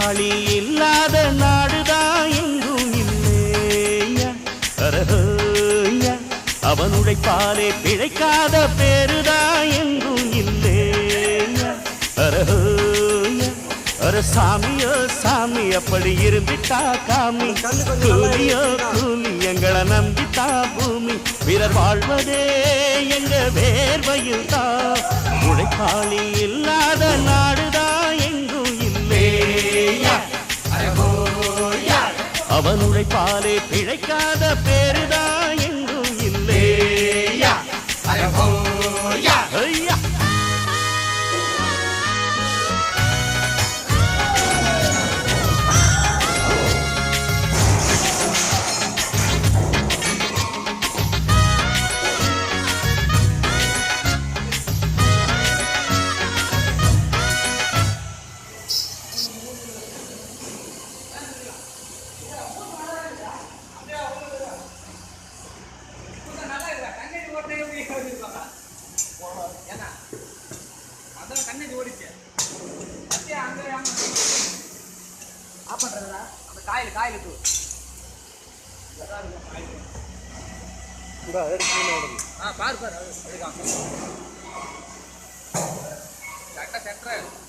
உழைப்பாளி இல்லாத நாடுதான் எங்கும் இல்லையா. அரஹோயா, அவன் உழைப்பாலே பிழைக்காத பேருதான் எங்கும் இல்லையா. அரஹோயா, அர சாமியோ சாமி அப்படி இருந்துட்டா காமி. கூலியோ கூலி எங்களை நம்பித்தா பூமி. பிறர் வாழ்வதே எங்க வேர்வையில் தான். உழைப்பாளி இல்லாத நாடுதான் எங்கும் இல்லையா. அவன் உழைப்பாலே பிழைக்காத பேருதான் எங்கும் இல்லையா. ஐயா, பாரு பாரு கரெக்டா சென்டர்